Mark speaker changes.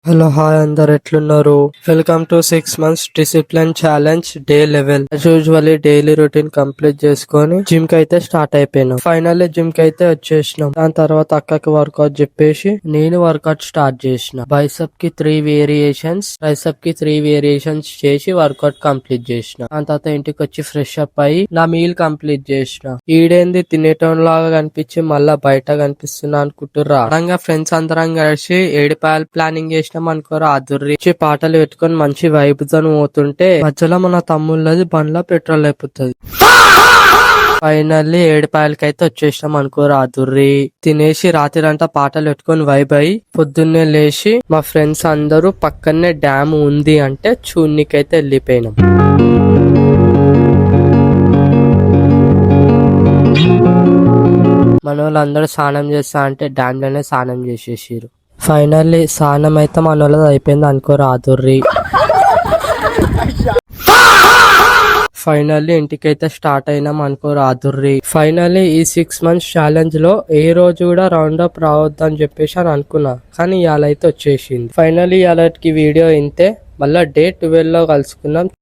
Speaker 1: Hello hi అందరు ఎట్లున్నారు? Welcome to 6 months discipline challenge day 11. As usually daily routine complete చేసుకొని gym కి అయితే స్టార్ట్ అయిపోయినాం. ఫైనల్లీ జిమ్ కి అయితే వచ్చేసినాం. దాని తర్వాత అక్కకి వర్కౌట్ చెప్పేసి నేను వర్కౌట్ స్టార్ట్ చేసిన. బైసెప్ కి 3 వేరియేషన్స్, ట్రైసెప్ కి 3 వేరియేషన్స్ చేసి వర్కౌట్ కంప్లీట్ చేసిన. దాని తర్వాత ఇంటికి వచ్చి ఫ్రెష్ అప్ అయ్యి నా మీల్ కంప్లీట్ చేసిన. ఈడేంది తినేటోన్ లాగా కనిపించి మళ్ళా బయట కనిపిస్తున్నా అనుకుంటుర్రా? అడంగా ఫ్రెండ్స్ అందరం కలిసి ఏడిపాయలు ప్లానింగ్ చేసిన అనుకోరా. అదుర్రి పాటలు పెట్టుకొని మంచి వైబ్ తో పోతుంటే మధ్యలో మన తమ్ముళ్ళది బండ్లో పెట్రోల్ అయిపోతుంది. ఫైనల్లీ ఏడుపాయలకైతే వచ్చేసినాం అనుకోరా. అదుర్రి తినేసి రాత్రి అంతా పాటలు పెట్టుకొని వైబ్ అయ్యి పొద్దున్నే లేచి మా ఫ్రెండ్స్ అందరూ పక్కనే డ్యామ్ ఉంది అంటే చూడ్నికైతే వెళ్ళిపోయినాం. మన వాళ్ళందరూ స్నానం చేస్తా అంటే డ్యామ్ లోనే స్నానం చేసేసారు. ఫైనల్లీ స్నానం అయితే మన వాళ్ళది అయిపోయింది అనుకోరా. అదుర్రి ఫైనల్లీ ఇంటికైతే స్టార్ట్ అయినాం అనుకోరా. అదుర్రి ఫైనల్లీ ఈ 6 months ఛాలెంజ్ లో ఏ రోజు కూడా రౌండ్ అప్ రావద్దని చెప్పేసి అని అనుకున్నా, కానీ ఇవాళ అయితే వచ్చేసింది. ఫైనల్లీ ఇవాళకి వీడియో ఇంతే. మళ్ళా డే 12 లో కలుసుకుందాం.